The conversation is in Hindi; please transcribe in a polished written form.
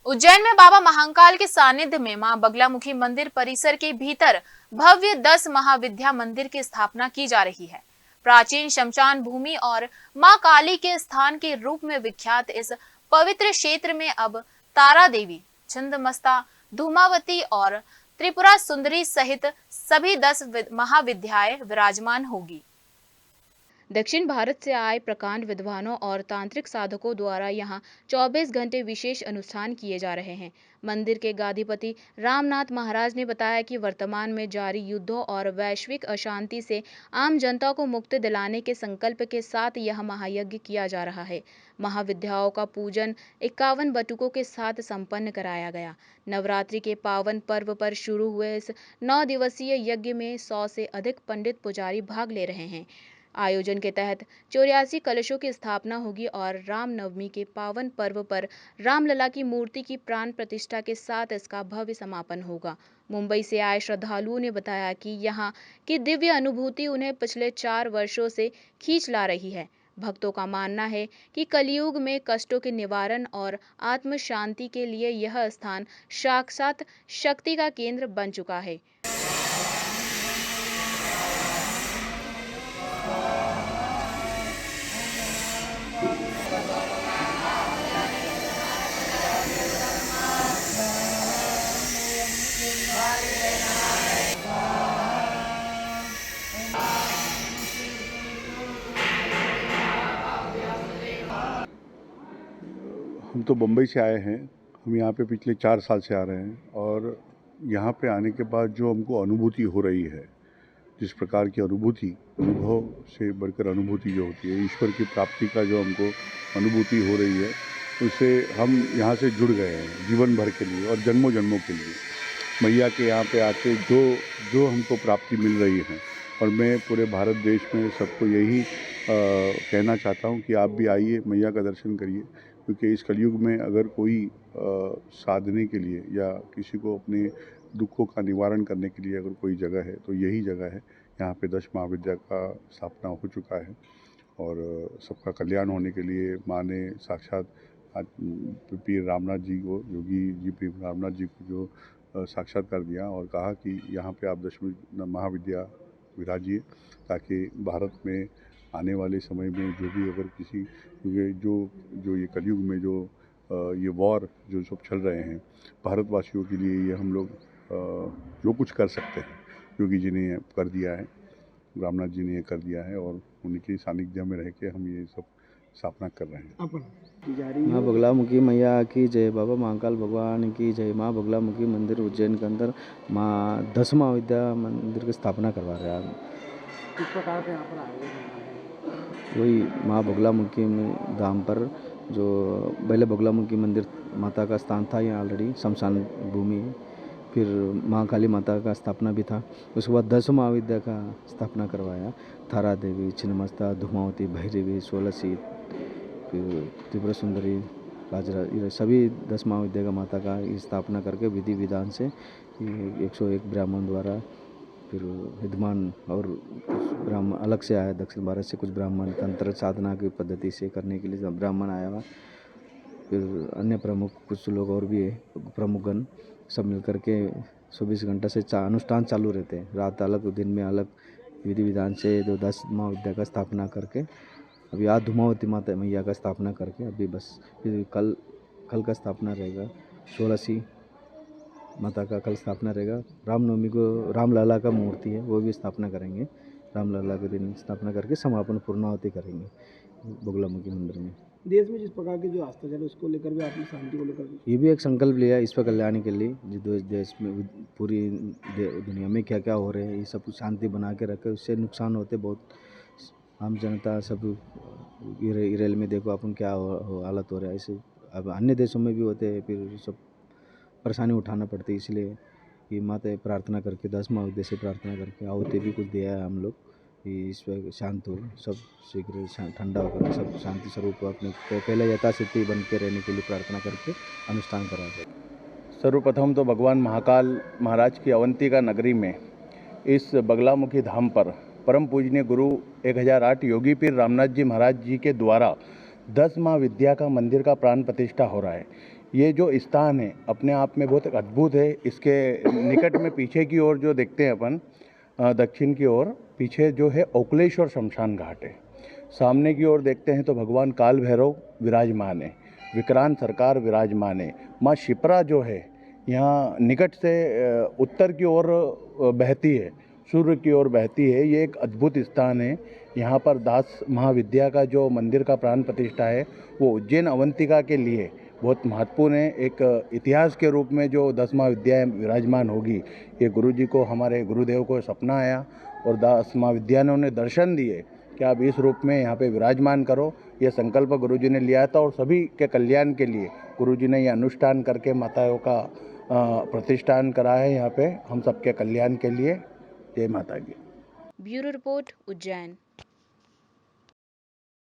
उज्जैन में बाबा महाकाल के सानिध्य में मां बगलामुखी मंदिर परिसर के भीतर भव्य 10 महाविद्या मंदिर की स्थापना की जा रही है। प्राचीन शमशान भूमि और मां काली के स्थान के रूप में विख्यात इस पवित्र क्षेत्र में अब तारा देवी, छिंदमस्ता, धूमावती और त्रिपुरा सुंदरी सहित सभी 10 महाविद्याएं विराजमान होगी। दक्षिण भारत से आए प्रकांड विद्वानों और तांत्रिक साधकों द्वारा यहाँ 24 घंटे विशेष अनुष्ठान किए जा रहे हैं। मंदिर के गादीपति रामनाथ महाराज ने बताया कि वर्तमान में जारी युद्धों और वैश्विक अशांति से आम जनता को मुक्ति दिलाने के संकल्प के साथ यह महायज्ञ किया जा रहा है। महाविद्याओं का पूजन 51 बटुकों के साथ संपन्न कराया गया। नवरात्रि के पावन पर्व पर शुरू हुए इस 9 दिवसीय यज्ञ में 100 से अधिक पंडित पुजारी भाग ले रहे हैं। आयोजन के तहत 84 कलशों की स्थापना होगी और रामनवमी के पावन पर्व पर रामलला की मूर्ति की प्राण प्रतिष्ठा के साथ इसका भव्य समापन होगा। मुंबई से आए श्रद्धालुओं ने बताया कि यहाँ की दिव्य अनुभूति उन्हें पिछले 4 वर्षों से खींच ला रही है। भक्तों का मानना है कि कलयुग में कष्टों के निवारण और आत्म शांति के लिए यह स्थान साक्षात शक्ति का केंद्र बन चुका है। हम तो मुंबई से आए हैं। हम यहाँ पे पिछले 4 साल से आ रहे हैं और यहाँ पे आने के बाद जो हमको अनुभूति हो रही है, जिस प्रकार की अनुभव से बढ़कर अनुभूति जो होती है, ईश्वर की प्राप्ति का जो हमको अनुभूति हो रही है, उससे हम यहाँ से जुड़ गए हैं जीवन भर के लिए और जन्मों जन्मों के लिए। मैया के यहाँ पे आके जो हमको प्राप्ति मिल रही है, और मैं पूरे भारत देश में सबको यही कहना चाहता हूँ कि आप भी आइए, मैया का दर्शन करिए, क्योंकि इस कलयुग में अगर कोई साधने के लिए या किसी को अपने दुखों का निवारण करने के लिए अगर कोई जगह है तो यही जगह है। यहाँ पे 10 महाविद्या का स्थापना हो चुका है और सबका कल्याण होने के लिए माँ ने साक्षात पीर रामनाथ जी को, योगी जी पीर रामनाथ जी को जो साक्षात्कार दिया और कहा कि यहाँ पे आप 10 महाविद्या विराजिए, ताकि भारत में आने वाले समय में जो भी अगर किसी, क्योंकि जो ये कलयुग में जो ये वॉर जो सब चल रहे हैं, भारतवासियों के लिए ये हम लोग जो कुछ कर सकते हैं, योगी जी ने कर दिया है, रामनाथ जी ने ये कर दिया है और उनके सानिध्य में रह के हम ये सब स्थापना कर रहे हैं। माँ बगलामुखी मैया की जय, बाबा महाकाल भगवान की जय। माँ बगलामुखी मंदिर उज्जैन के अंदर माँ 10 महाविद्या मंदिर की स्थापना करवा रहे हैं। किस प्रकार से यहाँ पर आयोजन? वही माँ बगलामुखी धाम पर जो पहले बगलामुखी मंदिर माता का स्थान था, यहाँ ऑलरेडी शमशान भूमि, फिर माँ काली माता का स्थापना भी था। उसके बाद 10 महाविद्या का स्थापना करवाया। तारा देवी, छिन्नमस्ता, धूमावती, भैरवी, सोलसी, फिर त्रिपुरा सुंदरी, राजरा, ये सभी 10 महाविद्या का माता का स्थापना करके विधि विधान से 101 ब्राह्मण द्वारा, फिर विद्वान और ब्राह्मण अलग से आया, दक्षिण भारत से कुछ ब्राह्मण तंत्र साधना की पद्धति से करने के लिए ब्राह्मण आया हुआ, फिर अन्य प्रमुख कुछ लोग और भी है, प्रमुखगण सब मिल करके 24 घंटा से अनुष्ठान चालू रहते हैं। रात अलग, दिन में अलग विधि विधान से 10 महाविद्या का स्थापना करके अभी आज धूमावती माता मैया का स्थापना करके अभी बस फिर कल का स्थापना रहेगा। 16सी माता का कल स्थापना रहेगा। रामनवमी को रामलला का मूर्ति है, वो भी स्थापना करेंगे। रामलला के दिन स्थापना करके समापन पूर्णाहुति करेंगे बगलामुखी मंदिर में। देश में जिस प्रकार की जो आस्था चले उसको लेकर भी आपने शांति को लेकर ये भी एक संकल्प लिया ईश्वर कल्याण के लिए। जो देश में पूरी दुनिया में क्या क्या हो रहे हैं, ये सब शांति बना के रखे, उससे नुकसान होते बहुत। आम जनता सब इरेल में देखो अपन क्या हालत हो रहा है, ऐसे अब अन्य देशों में भी होते हैं, फिर सब परेशानी उठाना पड़ती है। इसलिए ये माता प्रार्थना करके 10 महाविद्या से प्रार्थना करके आहुति भी कुछ दिया है हम लोग, ईश्वर शांत हो, सब शीघ्र ठंडा होकर सब शांति स्वरूप अपने पहले यथास्थिति बन के रहने के लिए प्रार्थना करके अनुष्ठान करा जाए। सर्वप्रथम तो भगवान महाकाल महाराज की अवंतिका नगरी में इस बगलामुखी धाम पर परम पूजनीय गुरु 1008 योगी पीर रामनाथ जी महाराज जी के द्वारा 10 महाविद्या का मंदिर का प्राण प्रतिष्ठा हो रहा है। ये जो स्थान है अपने आप में बहुत अद्भुत है। इसके निकट में पीछे की ओर जो देखते हैं अपन दक्षिण की ओर पीछे जो है ओकलेश्वर शमशान घाट है। सामने की ओर देखते हैं तो भगवान काल भैरव विराजमान है, विक्रांत सरकार विराजमान है। माँ शिप्रा जो है यहाँ निकट से उत्तर की ओर बहती है, सूर्य की ओर बहती है। ये एक अद्भुत स्थान है। यहाँ पर दास महाविद्या का जो मंदिर का प्राण प्रतिष्ठा है वो उज्जैन अवंतिका के लिए बहुत महत्वपूर्ण है। एक इतिहास के रूप में जो 10 महाविद्याएँ विराजमान होगी, ये गुरुजी को, हमारे गुरुदेव को सपना आया और 10 महाविद्याओं ने दर्शन दिए कि आप इस रूप में यहाँ पे विराजमान करो। ये संकल्प गुरुजी ने लिया था और सभी के कल्याण के लिए गुरुजी ने ये अनुष्ठान करके माताओं का प्रतिष्ठान करा है यहाँ पे हम सबके कल्याण के लिए। जय माता की। Bureau report, Ujjain.